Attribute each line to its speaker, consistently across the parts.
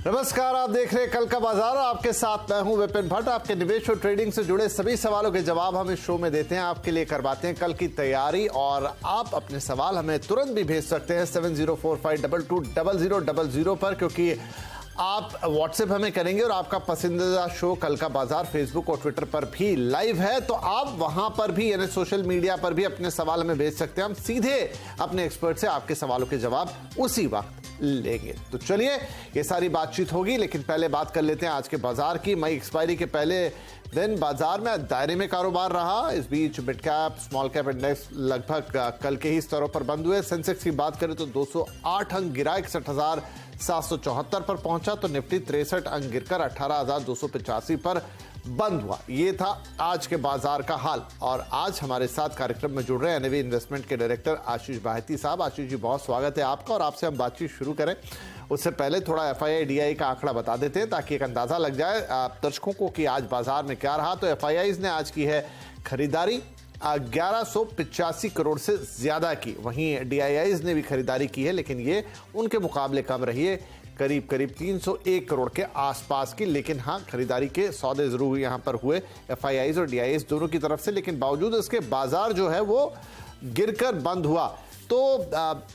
Speaker 1: नमस्कार, आप देख रहे हैं कल का बाजार। आपके साथ मैं हूं विपिन भट्ट। आपके निवेश और ट्रेडिंग से जुड़े सभी सवालों के जवाब हम इस शो में देते हैं, आपके लिए करवाते हैं कल की तैयारी। और आप अपने सवाल हमें तुरंत भी भेज सकते हैं 7045220000 पर, क्योंकि आप व्हाट्सएप हमें करेंगे और आपका पसंदीदा शो कल का बाजार फेसबुक और ट्विटर पर भी लाइव है, तो आप वहां पर भी यानी सोशल मीडिया पर भी अपने सवाल हमें भेज सकते हैं। हम सीधे अपने एक्सपर्ट से आपके सवालों के जवाब उसी वक्त लेंगे। तो चलिए, ये सारी बातचीत होगी, लेकिन पहले बात कर लेते हैं आज के बाजार की। मई एक्सपायरी के पहले दिन बाजार में दायरे में कारोबार रहा। इस बीच mid cap small cap index लगभग कल के ही स्तरों पर बंद हुए। सेंसेक्स की बात करें तो 208 अंक गिरा, 61,774 पर पहुंचा। तो निफ्टी 63 अंक गिरकर 18,285 पर बंद हुआ। ये था आज के बाजार का हाल। और आज हमारे साथ कार्यक्रम में जुड़ रहे हैं एनएवी इन्वेस्टमेंट के डायरेक्टर आशीष बाहेती साहब। आशीष जी, बहुत स्वागत है आपका। और आपसे हम बातचीत शुरू करें उससे पहले थोड़ा एफआईआई डीआई का आंकड़ा बता देते हैं, ताकि एक अंदाजा लग जाए दर्शकों को कि आज बाजार में क्या रहा। तो एफआईआईज ने आज की है खरीदारी 1185 करोड़ से ज्यादा की। वहीं डीआईआईज ने भी खरीदारी की है, लेकिन ये उनके मुकाबले कम रही है, करीब 301 करोड़ के आसपास की। लेकिन हाँ, खरीदारी के सौदे जरूर यहां पर हुए एफआईआईज और डीआईआईज दोनों की तरफ से। लेकिन बावजूद इसके बाजार जो है वो गिरकर बंद हुआ। तो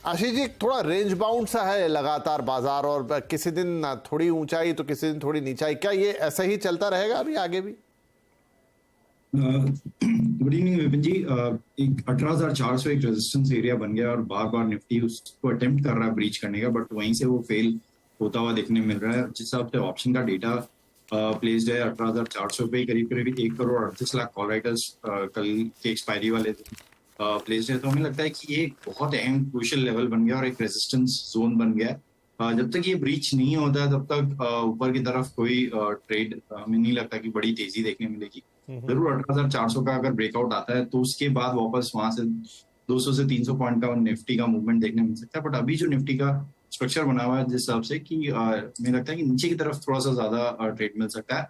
Speaker 1: आशीष जी, थोड़ा रेंज बाउंड सा है लगातार बाजार, और किसी दिन थोड़ी ऊंचाई तो किसी दिन थोड़ी नीचाई। क्या ये ऐसा ही चलता रहेगा अभी आगे भी?
Speaker 2: गुड इवनिंग विपिन जी। एक 18,400 एक रेजिस्टेंस एरिया बन गया और बार बार निफ्टी उसको अटेम्प्ट कर रहा है ब्रीच करने का, बट वहीं से वो फेल होता हुआ देखने मिल रहा है। जिस हिसाब से ऑप्शन का डेटा प्लेस्ड है 18,400 पे, करीब 1,38,00,000 कॉल राइटर्स कल के एक्सपायरी वाले प्लेस्ड है। तो हमें लगता है कि ये एक बहुत अहम क्रूशियल लेवल बन गया और एक रेजिस्टेंस जोन बन गया है। जब तक ये ब्रीच नहीं होता है तब तक ऊपर की तरफ कोई ट्रेड हमें नहीं लगता कि बड़ी तेजी देखने मिलेगी। जरूर 18,400 का अगर ब्रेकआउट आता है तो उसके बाद वापस वहां से 200 से 300 पॉइंट का निफ्टी का मूवमेंट देखने मिल सकता है। बट अभी जो निफ्टी का स्ट्रक्चर बना हुआ है जिस हिसाब से कि मुझे लगता है कि नीचे की तरफ थोड़ा सा ज्यादा ट्रेड मिल सकता है।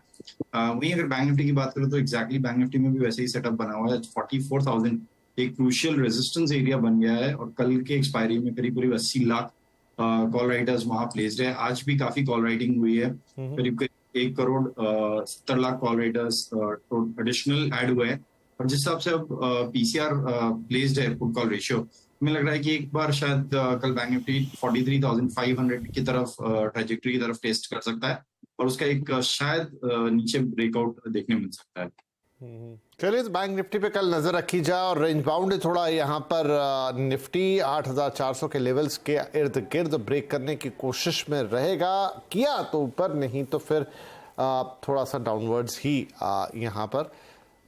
Speaker 2: वहीं अगर बैंक निफ्टी की बात करें तो एग्जैक्टली बैंक निफ्टी में भी वैसे ही सेटअप बना हुआ है। 44,000 एक क्रूशियल रेजिस्टेंस एरिया बन गया है और कल के एक्सपायरी में करीब 80 लाख कॉल राइटर्स वहां प्लेस्ड है। आज भी काफी कॉल राइटिंग हुई है, करीब 1,70,00,000 कॉल राइटर्स एडिशनल ऐड हुए हैं। और जिस हिसाब से अब पीसीआर प्लेस्ड है पुट कॉल रेशियो, हमें लग रहा है कि एक बार शायद कल बैंक निफ्टी 43,500 की तरफ ट्रैजेक्टरी की तरफ टेस्ट कर सकता है और उसका एक शायद नीचे ब्रेकआउट देखने मिल सकता है।
Speaker 1: चलिए, तो बैंक निफ्टी पे कल नजर रखी जाए। और रेंज बाउंड है थोड़ा यहाँ पर। निफ्टी 8,400 के लेवल्स के इर्द गिर्द ब्रेक करने की कोशिश में रहेगा। किया तो ऊपर, नहीं तो फिर थोड़ा सा डाउनवर्ड्स ही यहाँ पर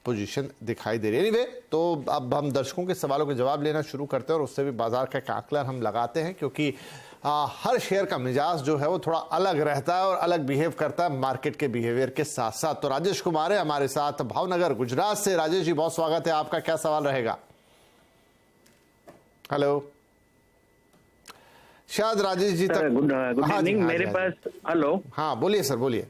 Speaker 1: पोजीशन दिखाई दे रही है। एनीवे, तो अब हम दर्शकों के सवालों के जवाब लेना शुरू करते हैं और उससे भी बाजार का एक आकलन हम लगाते हैं, क्योंकि हर शेयर का मिजाज जो है वो थोड़ा अलग रहता है और अलग बिहेव करता है मार्केट के बिहेवियर के साथ साथ। तो राजेश कुमार है हमारे साथ भावनगर गुजरात से। राजेश जी, बहुत स्वागत है आपका। क्या सवाल रहेगा? हेलो, शायद राजेश जी तक।
Speaker 3: Good evening. मेरे पास, हेलो।
Speaker 1: हाँ बोलिए सर, बोलिए।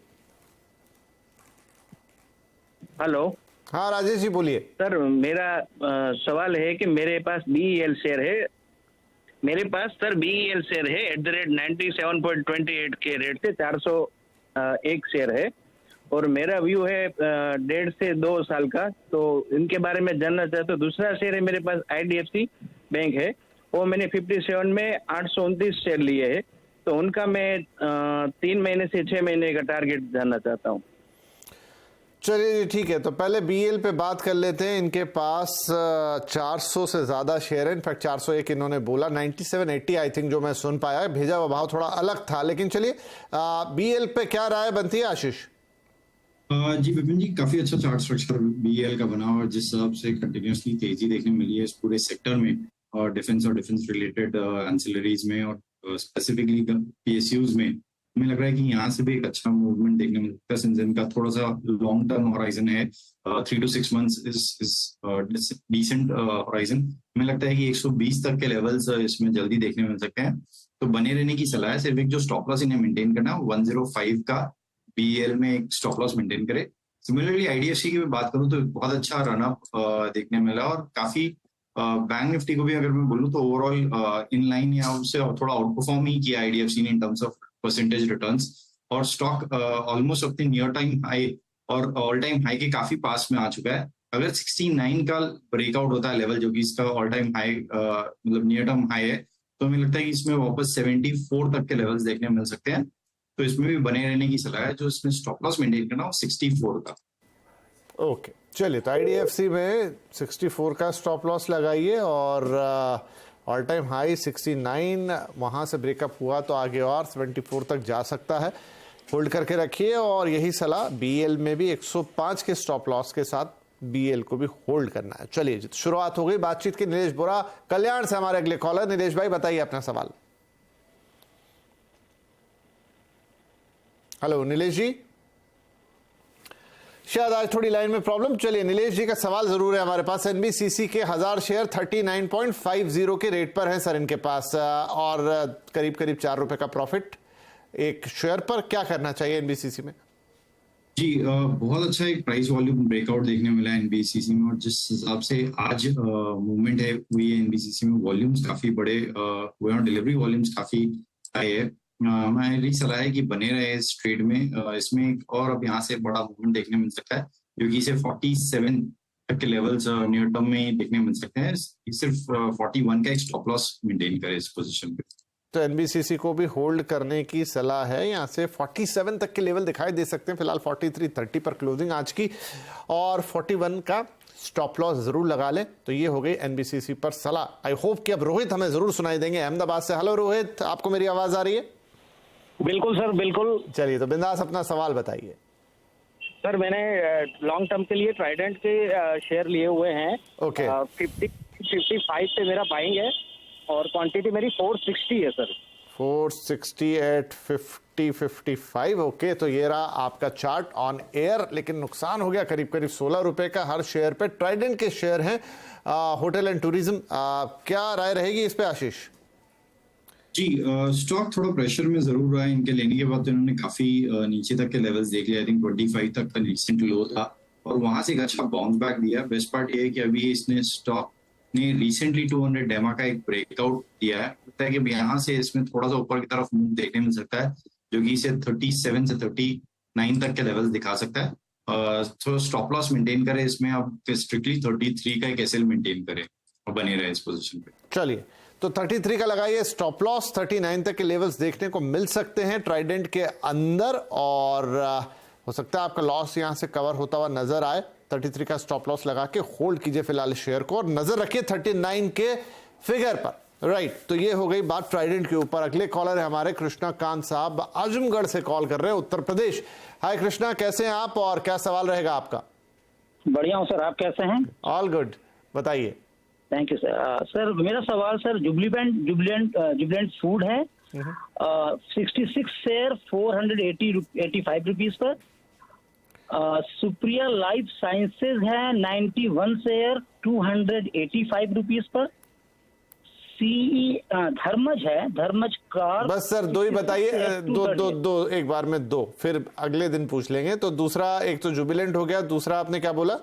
Speaker 3: हेलो।
Speaker 1: हाँ राजेश जी बोलिए।
Speaker 3: सर, मेरा सवाल है कि मेरे पास BEL शेयर है। मेरे पास सर BEL शेयर है @97.28 के रेट से 401 शेयर है और मेरा व्यू है 1.5 से 2 साल का। तो इनके बारे में जानना चाहता हूँ। दूसरा शेयर है मेरे पास IDFC बैंक है, वो मैंने 57 में 829 शेयर लिए है। तो उनका मैं 3 महीने से 6 महीने का टारगेट जानना चाहता हूँ।
Speaker 1: चलिए ठीक है, तो पहले BEL पे बात कर लेते हैं। इनके पास 400 से ज्यादा शेयर है। इनफैक्ट 401 इन्होंने बोला, 9780 आई थिंक जो मैं सुन पाया। भेजा हुआ भाव थोड़ा अलग था। लेकिन चलिए, BEL पे क्या राय बनती है आशीष?
Speaker 2: जी विपिन जी, काफी अच्छा चार्ट स्ट्रक्चर BEL का बना और जिस हिसाब से कंटिन्यूसली तेजी देखने मिली है इस पूरे सेक्टर में और डिफेंस रिलेटेड एंसिलरीज में और स्पेसिफिकली PSUs में, हमें लग रहा है कि यहाँ से भी एक अच्छा मूवमेंट देखने में मिलता है। सिंस इनका थोड़ा सा लॉन्ग टर्म होराइजन है, 3 to 6 months is decent horizon. हमें लगता है कि 120 तक के लेवल्स इसमें जल्दी देखने मिल सकते हैं। तो बने रहने की सलाह है। सिर्फ एक जो स्टॉप लॉस इन्हें मेंटेन करना है 105 का BEL में एक स्टॉप लॉस मेंटेन करे। सिमिलरली IDFC की मैं बात करूं तो बहुत अच्छा रनअप देखने मिला और काफी बैंक निफ्टी को भी अगर मैं बोलूं तो ओवरऑल इन लाइन या उससे थोड़ा आउट परफॉर्म ही किया IDFC ने in terms of percentage returns. और स्टॉक ऑलमोस्ट अपने नियर टाइम हाई और ऑल टाइम हाई के काफी पास में आ चुका है। अगर 69 का ब्रेकआउट होता है लेवल, जो कि इसका ऑल टाइम हाई मतलब नियर टर्म हाई है, तो हमें लगता है कि इसमें वापस 74 तक के लेवल्स देखने मिल सकते हैं। तो इसमें भी बने रहने की सलाह है। जो इसमें स्टॉप लॉस मेंटेन करना हो 64 का।
Speaker 1: ओके, चलिए, तो IDFC में 64 का स्टॉप लॉस लगाइए और ऑल टाइम हाई 69, वहाँ से ब्रेकअप हुआ तो आगे और 74 तक जा सकता है, होल्ड करके रखिए। और यही सलाह BL में भी 105 के स्टॉप लॉस के साथ BL को भी होल्ड करना है। चलिए जी, शुरुआत हो गई बातचीत की। नीलेश बोरा कल्याण से हमारे अगले कॉलर। नीलेश भाई, बताइए अपना सवाल। हेलो नीलेश जी, शायद आज थोड़ी लाइन में प्रॉब्लम। चलिए, नीलेश जी का सवाल जरूर है हमारे पास। NBCC के 1000 शेयर 39.50 के रेट पर हैं सर इनके पास, और करीब करीब 4 रुपए का प्रॉफिट एक शेयर पर। क्या करना चाहिए NBCC में?
Speaker 2: जी, बहुत अच्छा एक प्राइस वॉल्यूम ब्रेकआउट देखने मिला है NBCC में, और जिस हिसाब से आज मूवमेंट है हुई है NBCC में, वॉल्यूम्स काफी बड़े हुए और डिलीवरी वॉल्यूम्स काफी हाई है। मेरी सलाह है कि बने रहे इस ट्रेड में। इसमें एक और अब यहाँ से बड़ा मूवमेंट देखने मिल सकता है, क्योंकि इसे 47 तक के लेवल्स नियर टर्म में देखने मिल सकते हैं। सिर्फ 41 का एक स्टॉप लॉस मेंटेन करे इस पोजीशन पे।
Speaker 1: तो NBCC को भी होल्ड करने की सलाह है। यहाँ से 47 तक के लेवल दिखाई दे सकते हैं फिलहाल। 43.30 पर क्लोजिंग आज की, और 41 का स्टॉप लॉस जरूर लगा ले। तो ये हो गई NBCC पर सलाह। आई होप कि अब रोहित हमें जरूर सुनाई देंगे अहमदाबाद से। हेलो रोहित, आपको मेरी आवाज आ रही है?
Speaker 3: बिल्कुल सर, बिल्कुल।
Speaker 1: चलिए, तो बिंदास अपना सवाल बताइए।
Speaker 3: सर, मैंने लॉन्ग टर्म के लिए ट्राइडेंट के शेयर लिए हुए हैं।
Speaker 1: ओके।
Speaker 3: 55 पे मेरा बाइंग है और क्वांटिटी मेरी 460 है सर।
Speaker 1: 460 एट 50-55। ओके, तो ये रहा आपका चार्ट ऑन एयर। लेकिन नुकसान हो गया करीब करीब 16 रुपए का हर शेयर पे। ट्राइडेंट के शेयर हैं होटल एंड टूरिज्म। क्या राय रहेगी इस पे आशीष?
Speaker 2: जी, स्टॉक थोड़ा प्रेशर में जरूर रहा है। इनके लेने के बाद तो इन्होंने काफी नीचे तक के लेवल्स देख लिया। आई थिंक 25 तक का रिसेंट लो था और वहां से एक अच्छा बाउंस बैक दिया। बेस्ट पार्ट ये है कि अभी इसने स्टॉक ने रिसेंटली 200 डेमा का एक ब्रेकआउट दिया है। लगता है कि यहाँ से इसमें थोड़ा सा ऊपर की तरफ मूव देखने मिल सकता है, जो कि इसे 37 से 39 तक के लेवल्स दिखा सकता है। तो स्टॉप लॉस मेंटेन करे इसमें, अब स्ट्रिक्टली 33 का एक एसएल मेंटेन करे और बने रहे इस पोजीशन पे।
Speaker 1: चलिए, तो 33 का लगाइए स्टॉप लॉस। 39 तक के लेवल्स देखने को मिल सकते हैं ट्राइडेंट के अंदर, और हो सकता है आपका लॉस यहां से कवर होता हुआ नजर आए। 33 का स्टॉप लॉस लगा के होल्ड कीजिए फिलहाल शेयर को, और नजर रखिए 39 के फिगर पर। राइट, तो ये हो गई बात ट्राइडेंट के ऊपर। अगले कॉलर है हमारे कृष्णा कांत साहब, आजमगढ़ से कॉल कर रहे हैं, उत्तर प्रदेश। हाय कृष्णा, कैसे हैं आप और क्या सवाल रहेगा आपका?
Speaker 3: बढ़िया हूँ सर, आप कैसे हैं?
Speaker 1: ऑल गुड, बताइए।
Speaker 3: Thank you sir. सर, मेरा सवाल सर जुबिलेंट फूड है। 66 share 485 rupees per. Supriya life sciences है 91 शेयर 285 रुपीज पर। धर्मज है, धर्मज कार।
Speaker 1: बस सर, दो ही बताइए। दो एक बार में दो, फिर अगले दिन पूछ लेंगे। तो दूसरा, एक तो जुबिलेंट हो गया, दूसरा आपने क्या बोला?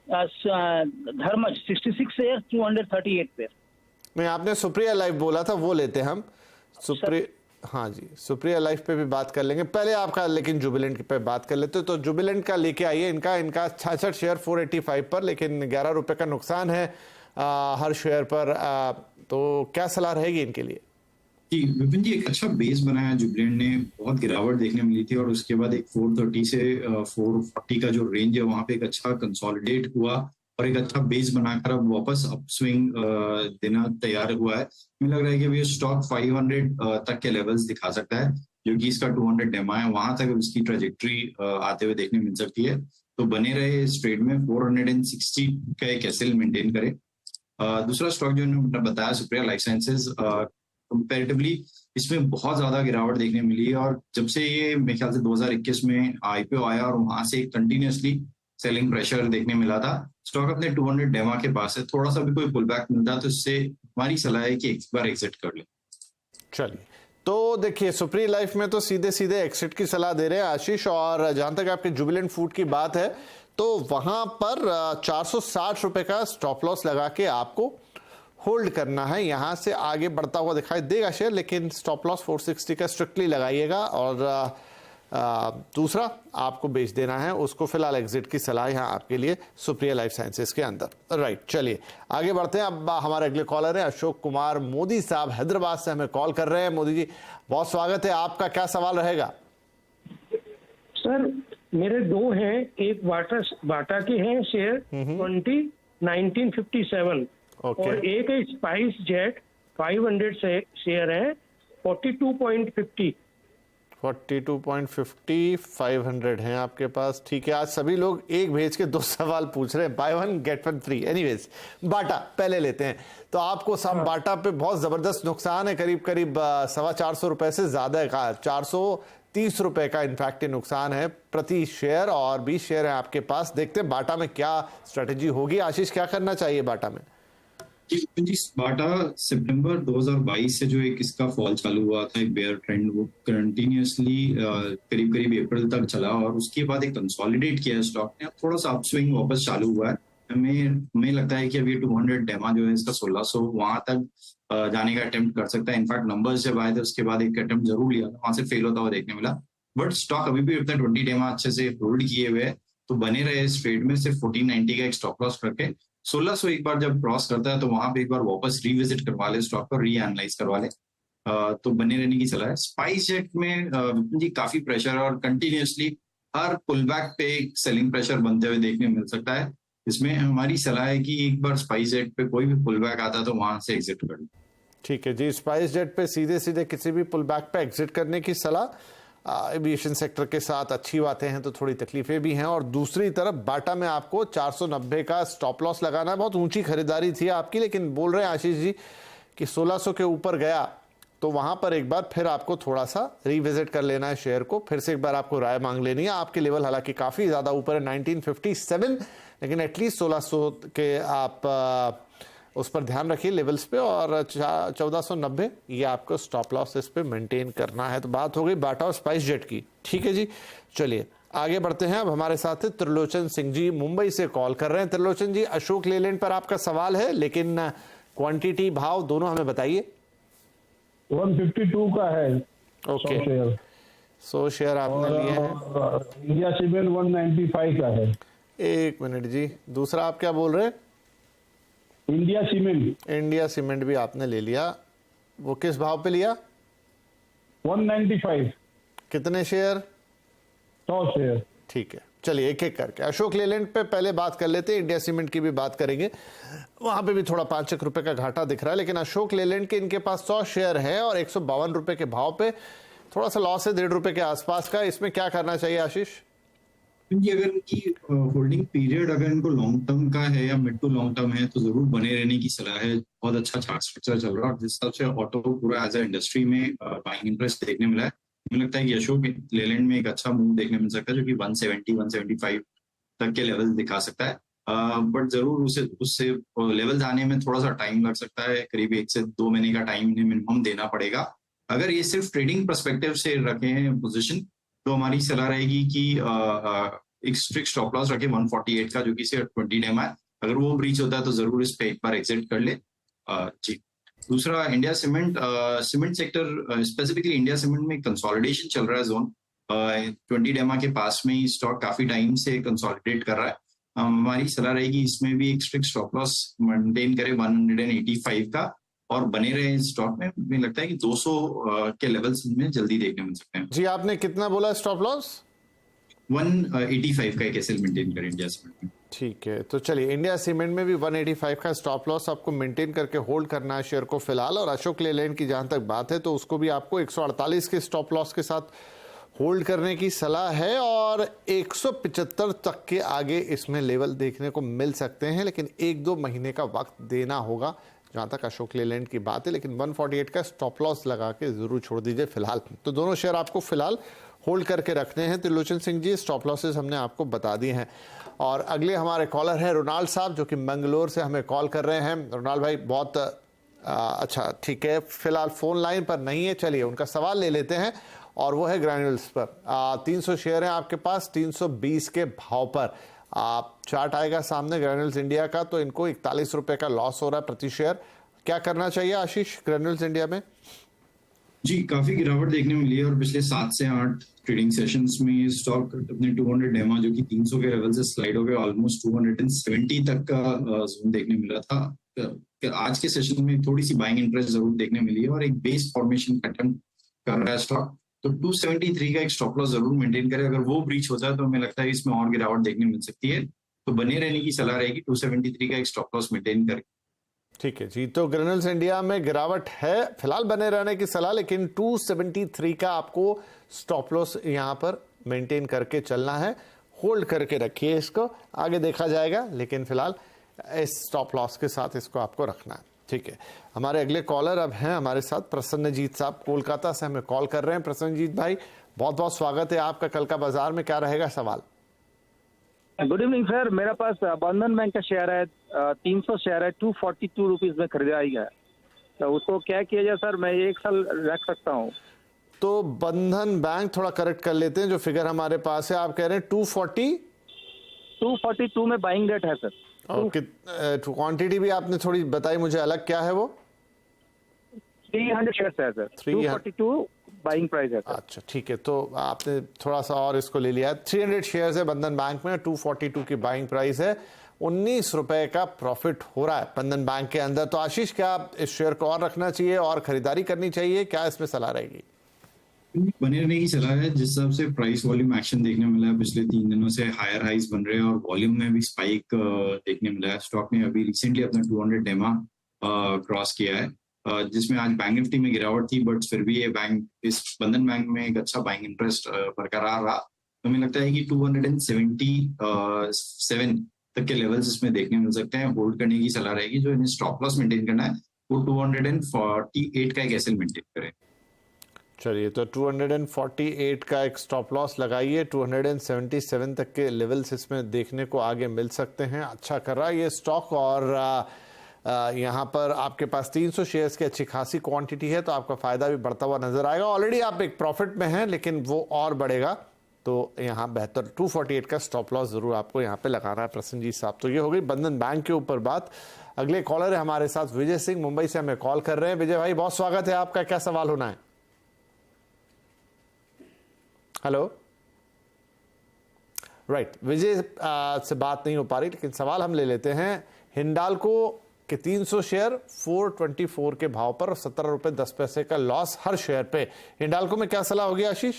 Speaker 3: धर्मज 66 शेयर 238 पे।
Speaker 1: नहीं, आपने सुप्रिया लाइफ बोला था, वो लेते हम। हाँ जी, सुप्रिया लाइफ पे भी बात कर लेंगे पहले आपका, लेकिन जुबिलेंट पे बात कर लेते। तो जुबिलेंट का लेके आइए। इनका 66 शेयर 485 पर, लेकिन 11 रुपए का नुकसान है हर शेयर पर। तो क्या सलाह रहेगी इनके लिए?
Speaker 2: जी विपिन जी, एक अच्छा बेस बनाया जुबिलेंट ने। बहुत गिरावट देखने मिली थी और उसके बाद एक 430 से 440 का जो रेंज है वहां पे एक अच्छा कंसोलिडेट हुआ और एक अच्छा बेस बनाकर अब वापस अपस्विंग देना तैयार हुआ है। मुझे लग रहा है कि ये स्टॉक 500 तक के लेवल्स दिखा सकता है, जो कि इसका 200 डेमा है, वहां तक उसकी ट्रेजेक्ट्री आते हुए देखने मिल सकती है। तो बने रहे इस ट्रेड में। 460 का एक एसएल मेंटेन करे। दूसरा स्टॉक जो मैंने बताया सुप्रिया लाइफ साइंसेज, कंपैरेटिवली इसमें बहुत ज्यादा गिरावट देखने मिली है। और जब से ये मेरे ख्याल से 2021 में आईपीओ आया और वहां से कंटिन्यूअसली सेलिंग प्रेशर देखने मिला था। स्टॉक अपने 200 डेमा के पास है। थोड़ा सा भी कोई पुल बैक मिलता है तो इससे हमारी सलाह है कि एक बार एग्जिट कर ले।
Speaker 1: चलिए, तो देखिए सुप्री लाइफ में तो सीधे सीधे एक्सिट की सलाह दे रहे हैं आशीष। और जहां तक आपके जुबिलेंट फूड की बात है तो वहां पर 460 रुपए का स्टॉप लॉस लगा के आपको होल्ड करना है। यहां से आगे बढ़ता हुआ दिखाई देगा शेयर, लेकिन स्टॉप लॉस 460 का स्ट्रिक्टली लगाइएगा। और दूसरा आपको बेच देना है, उसको फिलहाल एग्जिट की सलाह यहाँ आपके लिए सुप्रिया लाइफ साइंसेज के अंदर। राइट, चलिए आगे बढ़ते हैं। अब हमारे अगले कॉलर हैं अशोक कुमार मोदी साहब, हैदराबाद से हमें कॉल कर रहे हैं। मोदी जी बहुत स्वागत है, आपका क्या सवाल रहेगा?
Speaker 4: सर मेरे दो हैं, एक बाटा के हैं शेयर 1957 और एक है स्पाइस जेट 500 शेयर है 42.50।
Speaker 1: 42.50 500 हैं आपके पास, ठीक है। आज सभी लोग एक भेज के 2 सवाल पूछ रहे हैं, बाय 1 गेट 1 फ्री। एनीवेज बाटा पहले लेते हैं। तो आपको सब बाटा पे बहुत जबरदस्त नुकसान है, करीब 425 रुपए से ज्यादा का 430 रुपए का इनफैक्ट नुकसान है प्रति शेयर, और 20 शेयर है आपके पास। देखते हैं बाटा में क्या स्ट्रेटेजी होगी। आशीष क्या करना चाहिए बाटा में?
Speaker 2: जी बाटा सितंबर 2022 से जो एक इसका फॉल चालू हुआ था, एक बेयर ट्रेंड, वो कंटिन्यूअसली करीब अप्रैल तक चला और उसके बाद एक कंसोलिडेट किया स्टॉक ने। थोड़ा सा अपस्विंग वापस चालू हुआ है। हमें लगता है कि अभी 200 डेमा जो है इसका 1600 वहां तक जाने का अटेम्प्ट कर सकता है। इनफैक्ट नंबर्स जब आए थे उसके बाद एक अटेम्प्ट जरूर लिया था, वहां से फेल होता हुआ देखने मिला। बट स्टॉक अभी भी अपना 20 डेमा अच्छे से होल्ड किए हुए है, तो बने रहे इस ट्रेड में। सिर्फ 1490 का एक स्टॉप लॉस करके 1600 एक बार जब क्रॉस करता है तो वहां पे एक बार वापस रिविजिट करवा ले स्टॉक को, रीएनालाइज करवा ले, तो बने रहने की सलाह है। स्पाइस जेट में जी काफी प्रेशर और कंटिन्यूअसली हर पुल बैक पे सेलिंग प्रेशर बनते हुए देखने मिल सकता है। इसमें हमारी सलाह है कि एक बार स्पाइस जेट पे कोई भी पुल बैक आता है तो वहां से एग्जिट कर लो।
Speaker 1: ठीक है जी, स्पाइस जेट पे सीधे किसी भी पुल बैक पे एग्जिट करने की सलाह। एविएशन सेक्टर के साथ अच्छी बातें हैं तो थोड़ी तकलीफें भी हैं। और दूसरी तरफ बाटा में आपको 490 का स्टॉप लॉस लगाना है। बहुत ऊंची खरीदारी थी आपकी, लेकिन बोल रहे हैं आशीष जी कि 1600 के ऊपर गया तो वहां पर एक बार फिर आपको थोड़ा सा रिविजिट कर लेना है शेयर को, फिर से एक बार आपको राय मांग लेनी है। आपके लेवल हालांकि काफी ज्यादा ऊपर है 1957, लेकिन एटलीस्ट 1600 के आप उस पर ध्यान रखिए लेवल्स पे, और 1490 ये आपको स्टॉप लॉस इस पे मेंटेन करना है। तो बात हो गई बाटा और स्पाइस जेट की, ठीक है जी। चलिए आगे बढ़ते हैं। अब हमारे साथ त्रिलोचन सिंह जी मुंबई से कॉल कर रहे हैं। त्रिलोचन जी, अशोक लेलैंड पर आपका सवाल है, लेकिन क्वांटिटी भाव दोनों हमें बताइए।
Speaker 4: 152 का है
Speaker 1: ओके, 100 शेयर आपने
Speaker 4: और
Speaker 1: लिए हैं।
Speaker 4: इंडिया सीमेंट 195 का है।
Speaker 1: एक मिनट जी, दूसरा आप क्या बोल रहे हैं?
Speaker 4: इंडिया सीमेंट
Speaker 1: भी आपने ले लिया। वो किस भाव पे लिया?
Speaker 4: 195।
Speaker 1: कितने शेयर?
Speaker 4: 100 शेयर।
Speaker 1: ठीक है, चलिए एक एक करके अशोक लेलैंड पे पहले बात कर लेते हैं, इंडिया सीमेंट की भी बात करेंगे। वहां पे भी थोड़ा 5 रुपए का घाटा दिख रहा है, लेकिन अशोक लेलैंड के इनके पास 100 शेयर है और 152 रुपए के भाव पे थोड़ा सा लॉस है 1.5 रुपए के आसपास का। इसमें क्या करना चाहिए आशीष?
Speaker 2: अगर इनकी होल्डिंग पीरियड अगर इनको लॉन्ग टर्म का है या मिड टू लॉन्ग टर्म है तो जरूर बने रहने की सलाह है। बहुत अच्छा चार्ट स्ट्रक्चर चल रहा है और जिस हिसाब से ऑटो पूरा एज ए इंडस्ट्री में बाइंग इंटरेस्ट देखने मिला है, मुझे लगता है कि अशोक लेलैंड में एक अच्छा मूव देखने मिल सकता है, जो कि 170-175 तक के लेवल दिखा सकता है। बट जरूर उससे लेवल्स आने में थोड़ा सा टाइम लग सकता है, करीब 1 से 2 महीने का टाइम इन्हें मिनिमम देना पड़ेगा। अगर ये सिर्फ ट्रेडिंग पर्सपेक्टिव से रखे हैं पोजिशन, तो हमारी सलाह रहेगी कि एक स्ट्रिक्ट स्टॉप लॉस रखे 148 का, जो कि सिर्फ 20 डेमा है। अगर वो ब्रीच होता है तो जरूर इस पे एक बार एग्जिट कर ले जी। दूसरा India cement sector, specifically India cement में कंसोलिडेशन चल रहा है जोन 20 डेमा के पास में ही स्टॉक काफी टाइम से कंसोलिडेट कर रहा है। हमारी सलाह रहेगी इसमें भी एक स्ट्रिक्ट स्टॉप लॉस मेंटेन करे 185 का और बने रहे स्टॉक में। मुझे लगता है कि 200 के लेवल्स में जल्दी देखने मिल सकते हैं।
Speaker 1: जी आपने कितना बोला स्टॉप लॉस?
Speaker 2: 185 का एक एसएल मेंटेन करें इंडिया सीमेंट में।
Speaker 1: ठीक है, तो चलिए इंडिया सीमेंट में भी 185 का स्टॉप लॉस आपको मेंटेन करके होल्ड करना है शेयर को फिलहाल। और अशोक लेलैंड की जहां तक बात है तो उसको भी आपको 148 के स्टॉप लॉस के साथ होल्ड करने की सलाह है और 175 तक के आगे इसमें लेवल देखने को मिल सकते हैं, लेकिन 1-2 महीने का वक्त देना होगा जहां तक अशोक लेलैंड की बात है। लेकिन 148 का स्टॉप लॉस लगा के जरूर छोड़ दीजिए फिलहाल। तो दोनों शेयर आपको फिलहाल होल्ड करके रखने हैं। त्रिलोचन सिंह जी, स्टॉप लॉसेस हमने आपको बता दिए हैं। और अगले हमारे कॉलर हैं रोनाल्ड साहब, जो कि मंगलोर से हमें कॉल कर रहे हैं। रोनाल्ड भाई बहुत अच्छा, ठीक है, फिलहाल फोन लाइन पर नहीं है, चलिए उनका सवाल ले लेते हैं और वो है ग्रैन्यूल्स पर। 300 शेयर हैं आपके पास 320 के भाव पर। आप चार्ट आएगा सामने ग्रैन्यूल्स इंडिया का, तो इनको 41 रुपए का लॉस हो रहा है प्रति शेयर। क्या करना चाहिए आशीष ग्रैन्यूल्स इंडिया में?
Speaker 2: जी, काफी गिरावट देखने मिली है और पिछले 7 से 8 ट्रेडिंग सेशंस में ये स्टॉक अपने 200 डेमा जो कि 300 के लेवल से स्लाइड हो गया, ऑलमोस्ट 270 तक का जोन देखने मिला था। आज के सेशन में थोड़ी सी बाइंग इंटरेस्ट जरूर देखने मिली है और एक बेस फॉर्मेशन पैटर्न कर रहा है स्टॉक, तो 273 का एक स्टॉप लॉस जरूर मेंटेन करे। अगर वो ब्रीच हो जाए तो हमें लगता है इसमें और गिरावट देखने मिल सकती है, तो बने रहने की सलाह रहेगी, 273 का एक स्टॉप लॉस मेंटेन करके।
Speaker 1: ठीक है जी, तो ग्रैन्यूल्स इंडिया में गिरावट है, फिलहाल बने रहने की सलाह, लेकिन 273 का आपको स्टॉप लॉस यहां पर मेंटेन करके चलना है। होल्ड करके रखिए इसको, आगे देखा जाएगा, लेकिन फिलहाल इस स्टॉप लॉस के साथ इसको आपको रखना है। ठीक है, हमारे अगले कॉलर अब हैं हमारे साथ प्रसन्नजीत साहब, कोलकाता से हमें कॉल कर रहे हैं। प्रसन्नजीत भाई, बहुत बहुत स्वागत है आपका। कल का बाजार में क्या रहेगा सवाल?
Speaker 5: गुड इवनिंग सर, मेरे पास बंधन बैंक का शेयर है, 300 शेयर है, 242 रुपीज में खरीदा है, तो उसको क्या किया जाए सर? मैं 1 साल रख सकता हूँ?
Speaker 1: तो बंधन बैंक थोड़ा करेक्ट कर लेते हैं, जो फिगर हमारे पास है आप कह रहे हैं
Speaker 5: 242 में बाइंग रेट है सर।
Speaker 1: क्वांटिटी भी आपने थोड़ी बताई मुझे अलग, क्या है वो?
Speaker 5: 300 शेयर है सर, 242 बाइंग प्राइस है सर।
Speaker 1: अच्छा ठीक है, तो आपने थोड़ा सा और इसको ले लिया। 300 शेयर्स है बंधन बैंक में, 242 की बाइंग प्राइस है, 19 रुपए का प्रॉफिट हो रहा है बंधन बैंक के अंदर। तो आशीष, क्या इस शेयर को और रखना चाहिए और खरीदारी करनी चाहिए, क्या इसमें सलाह रहेगी?
Speaker 2: बने रहने की सलाह है। जिस हिसाब से प्राइस वॉल्यूम एक्शन देखने मिला है पिछले 3 दिनों से, हायर हाइज बन रहे हैं और वॉल्यूम में भी स्पाइक देखने मिला है। स्टॉक ने अभी रिसेंटली अपना 200 डेमा क्रॉस किया है, जिसमें आज बैंक निफ्टी में गिरावट थी, बट फिर भी ये बैंक, इस बंधन बैंक में एक अच्छा बाइंग इंटरेस्ट बरकरार रहा। तो हमें लगता है कि 277 तक के लेवल्स इसमें देखने मिल सकते हैं। होल्ड करने की सलाह रहेगी। जो इन्हें स्टॉप लॉस मेंटेन करना है वो 248 का एक एसएल मेंटेन करें।
Speaker 1: चलिए, तो 248 का एक स्टॉप लॉस लगाइए। 277 तक के लेवल्स इसमें देखने को आगे मिल सकते हैं। अच्छा कर रहा है ये स्टॉक, और यहाँ पर आपके पास 300 शेयर्स की अच्छी खासी क्वांटिटी है, तो आपका फायदा भी बढ़ता हुआ नजर आएगा। ऑलरेडी आप एक प्रॉफिट में हैं, लेकिन वो और बढ़ेगा, तो यहाँ बेहतर 248 का स्टॉप लॉस जरूर आपको यहाँ पे लगाना है प्रसन्नजीत साहब। तो ये हो गई बंधन बैंक के ऊपर बात। अगले कॉलर है हमारे साथ विजय सिंह, मुंबई से हमें कॉल कर रहे हैं। विजय भाई, बहुत स्वागत है आपका, क्या सवाल होना है? हेलो, राइट, विजय से बात नहीं हो पा रही, लेकिन सवाल हम ले लेते हैं। हिंडाल्को के 300 शेयर 424 के भाव पर 17 रुपए 10 पैसे का लॉस हर शेयर पे। हिंडाल्को में क्या सलाह होगी आशीष?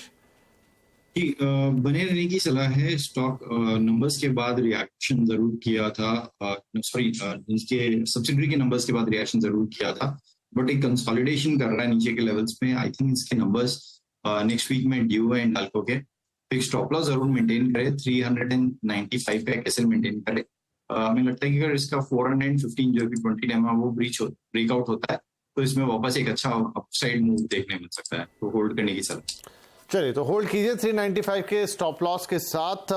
Speaker 2: जी, बने रहने की सलाह है। स्टॉक नंबर्स के बाद रिएक्शन जरूर किया था, इसके सब्सिडरी के नंबर्स के बाद रिएक्शन जरूर किया था, बट एक कंसोलिडेशन कर रहा है नीचे के लेवल्स में। आई थिंक इसके नंबर्स नेक्स्ट वीक में ड्यू है हिंडाल्को के, तो एक स्टॉप लॉस जरूर मेंटेन करे। 395 का एसएल मेंटेन करे। हमें लगता है कि अगर इसका 415 जो कि 20 टाइम वो ब्रेकआउट होता है, तो इसमें वापस एक अच्छा अपसाइड मूव देखने मिल सकता है, तो होल्ड करने की सलाह।
Speaker 1: चलिए, तो होल्ड कीजिए 395 के स्टॉप लॉस के साथ।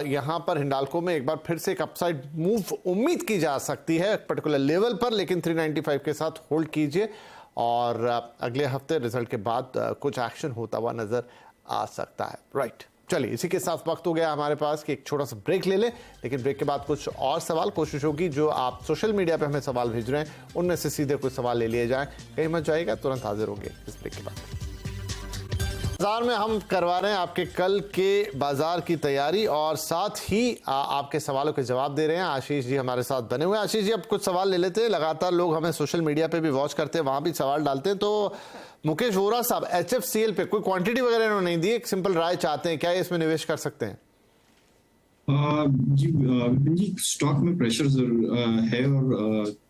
Speaker 1: यहां पर हिंडाल्को में एक बार फिर से एक अपसाइड मूव उम्मीद की जा सकती है पर्टिकुलर लेवल पर, लेकिन 395 के साथ होल्ड कीजिए, और अगले हफ्ते रिजल्ट के बाद कुछ एक्शन होता हुआ नजर आ सकता है। राइट, चलिए, इसी के साथ वक्त हो गया हमारे पास कि एक छोटा सा ब्रेक ले लें, लेकिन ब्रेक के बाद कुछ और सवाल, कोशिश होगी जो आप सोशल मीडिया पे हमें सवाल भेज रहे हैं उनमें से सीधे कुछ सवाल ले लिए जाएं। कहीं मत जाएगा, तुरंत हाजिर होंगे इस ब्रेक के बाद। बाजार में हम करवा रहे हैं आपके कल के बाजार की तैयारी, और साथ ही आपके सवालों के जवाब दे रहे हैं। आशीष जी हमारे साथ बने हुए हैं। आशीष जी, अब कुछ सवाल ले लेते हैं। लगातार लोग हमें सोशल मीडिया पे भी वॉच करते हैं, वहां भी सवाल डालते हैं। तो मुकेश वोरा साहब, HFCL पे कोई क्वांटिटी वगैरह इन्होंने नहीं दी, एक सिंपल राय चाहते हैं, क्या ये इसमें निवेश कर सकते हैं?
Speaker 2: जी विपिन जी, स्टॉक में प्रेशर है, और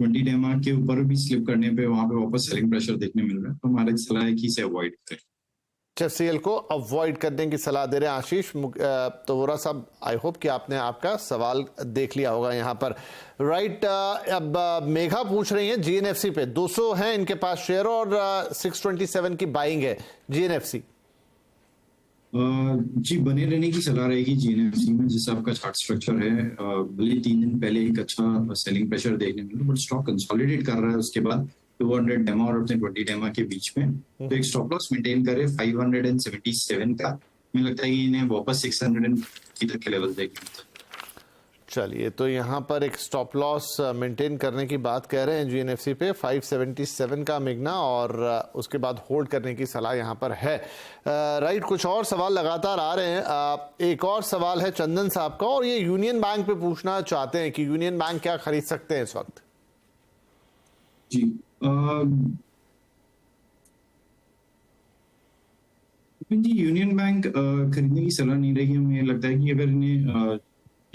Speaker 2: 20 डेमा के ऊपर भी स्लिप करने पे वहां पे वापस सेलिंग प्रेशर देखने मिल रहा है, तो हमारी सलाह है कि इसे अवॉइड करें।
Speaker 1: HFCL को अवॉइड करने की सलाह दे रहे हैं आशीष। तो वोरा साहब, आई होप कि आपने आपका सवाल देख लिया होगा यहाँ पर। राइट, अब मेघा पूछ रही है GNFC पे 200 है इनके पास शेयर, और 627 की बाइंग है GNFC।
Speaker 2: जी, बने रहने की सलाह रहेगी GNFC में, जिस आपका चार्ट स्ट्रक्चर है। भले 3 दिन पहले एक अच्छा सेलिंग प्रेशर देखने मिला, बट स्टॉक कंसोलिडेट कर रहा है उसके बाद 200 डेमा और अपने 20 डेमा के बीच में, तो एक स्टॉप लॉस मेंटेन करे 577 का। मुझे लगता है कि इन्हें वापस 600 तक के लेवल देखने।
Speaker 1: चलिए, तो यहाँ पर एक स्टॉप लॉस मेंटेन करने की बात कह रहे हैं जीएनएफसी पे 577 का मिगना, और उसके बाद होल्ड करने की सलाह यहाँ पर है। राइट, कुछ और सवाल लगातार आ रहे हैं। एक और सवाल है चंदन साहब का, और ये यूनियन बैंक पे पूछना चाहते हैं कि यूनियन बैंक क्या खरीद सकते हैं इस वक्त?
Speaker 2: जी, जी यूनियन बैंक खरीदने की सलाह नहीं रही है। मुझे लगता है कि अगर इन्हें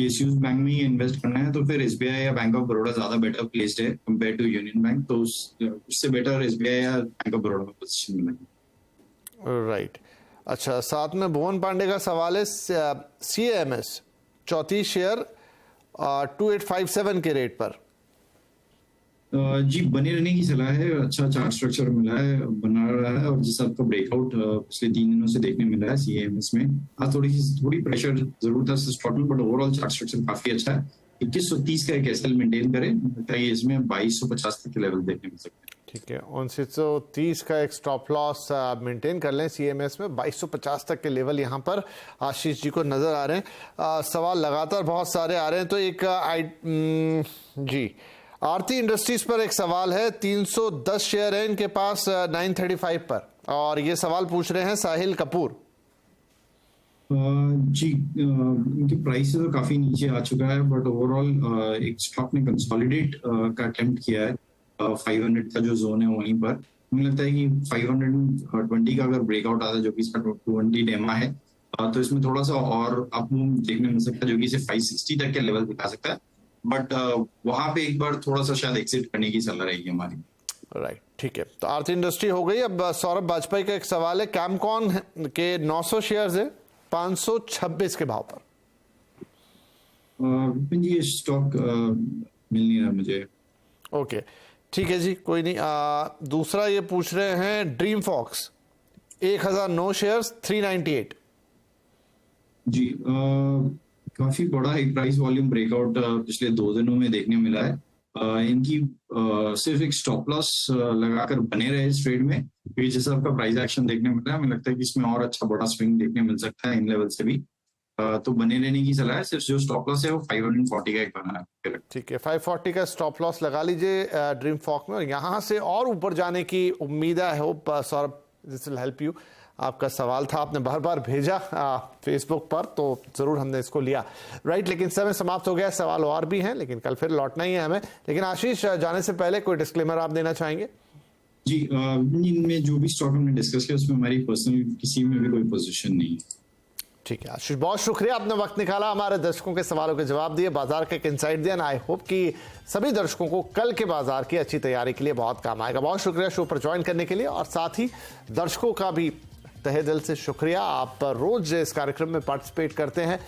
Speaker 2: PSUs बैंक में ही इन्वेस्ट करना है तो फिर SBI या बैंक ऑफ बड़ौदा ज्यादा बेटर प्लेस्ड है कंपेयर टू यूनियन बैंक, तो उससे बेटर SBI या बैंक ऑफ बड़ौदा में पोजीशन में है।
Speaker 1: राइट, अच्छा, साथ में भुवन पांडे का सवाल है CAMS 34 शेयर 2857 के रेट पर।
Speaker 2: जी, बने रहने की सलाह है। अच्छा चार्ट स्ट्रक्चर मिला है, बना रहा है, और जिस आपका ब्रेकआउट पिछले 3 दिनों से देखने मिला है CAMS में। आज थोड़ी प्रेशर जरूर था स्टॉक में, बट ओवरऑल चार्ट स्ट्रक्चर काफी अच्छा है। 2130 का एक एसएल मेंटेन करें, बताइए इसमें 2250 तक के लेवल देखने मिल सकते हैं।
Speaker 1: ठीक है, 2930 का एक स्टॉप लॉस आप मेंटेन कर लें CMS में। 2250 तक के लेवल यहाँ पर आशीष जी को नजर आ रहे हैं। सवाल लगातार बहुत सारे आ रहे हैं, तो एक जी आरती इंडस्ट्रीज पर एक सवाल है। 310 शेयर है इनके पास 935 पर, और ये सवाल पूछ रहे हैं साहिल कपूर।
Speaker 2: जी, इनकी प्राइस तो काफी नीचे आ चुका है, बट ओवरऑल एक स्टॉक ने कंसोलिडेट का अटेम्प्ट किया है 500 का जो जोन है वहीं पर। मुझे लगता है कि 520 का अगर ब्रेकआउट आता है, जो कि इसका 220 डेमा है, तो इसमें थोड़ा सा और अपमूव देखने मिल सकता है, जो कि इसे 560 तक के लेवल दिखा सकता है। बट वहां पे एक बार थोड़ा सा शायद एक्सिट करने की सलाह रहेगी हमारी।
Speaker 1: राइट, ठीक है, तो आरती इंडस्ट्री हो गई। अब सौरभ वाजपेयी का एक सवाल है। कैमकॉन के 900 शेयर्स है 526 के भाव पर।
Speaker 2: जी, ये स्टॉक मिल नहीं रहा मुझे।
Speaker 1: ओके, ठीक है जी, कोई नहीं। दूसरा ये पूछ रहे हैं ड्रीम फॉक्स 1009 शेयर्स 398।
Speaker 2: जी, काफी बड़ा एक प्राइस वॉल्यूम ब्रेकआउट पिछले 2 दिनों में देखने मिला है। इनकी सिर्फ एक स्टॉप लॉस लगाकर बने रहे इस ट्रेड में, क्योंकि जैसा आपका प्राइस एक्शन देखने मिल रहा है, मुझे लगता है कि इसमें और अच्छा बड़ा स्विंग देखने मिल सकता है इन लेवल से भी। तो बने रहने की सलाह है। सिर्फ जो स्टॉप लॉस है वो 540 का एक बना है।
Speaker 1: ठीक है, 540 का स्टॉप लॉस लगा लीजिए ड्रीम फॉक्स में, और यहाँ से और ऊपर जाने की उम्मीद है। I hope Saurabh this will help you. आपका सवाल था, आपने बार बार भेजा फेसबुक पर, तो जरूर हमने इसको लिया। राइट, लेकिन समय समाप्त हो गया। सवाल और भी हैं, लेकिन कल फिर लौटना ही है हमें। लेकिन आशीष, जाने से पहले कोई डिस्क्लेमर आप देना चाहेंगे?
Speaker 2: जी, इनमें जो भी स्टॉक हमने डिस्कस किया उसमें हमारी पर्सनल किसी में भी कोई पोजीशन नहीं है।
Speaker 1: ठीक है आशीष, बहुत शुक्रिया, आपने वक्त निकाला, हमारे दर्शकों के सवालों के जवाब दिए, बाजार का एक इनसाइट दिया। आई होप कि सभी दर्शकों को कल के बाजार की अच्छी तैयारी के लिए बहुत काम आएगा। बहुत शुक्रिया शो पर ज्वाइन करने के लिए, और साथ ही दर्शकों का भी तहे दिल से शुक्रिया। आप रोज इस कार्यक्रम में पार्टिसिपेट करते हैं,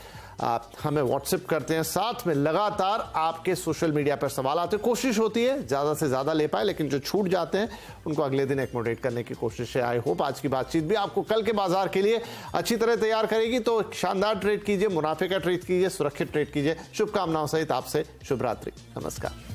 Speaker 1: आप हमें व्हाट्सएप करते हैं, साथ में लगातार आपके सोशल मीडिया पर सवाल आते हैं। कोशिश होती है ज़्यादा से ज़्यादा ले पाए, लेकिन जो छूट जाते हैं उनको अगले दिन एकोमोडेट करने की कोशिश है। आई होप आज की बातचीत भी आपको कल के बाजार के लिए अच्छी तरह तैयार करेगी। तो शानदार ट्रेड कीजिए, मुनाफे का ट्रेड कीजिए, सुरक्षित ट्रेड कीजिए। शुभकामनाओं सहित आपसे शुभ रात्रि, नमस्कार।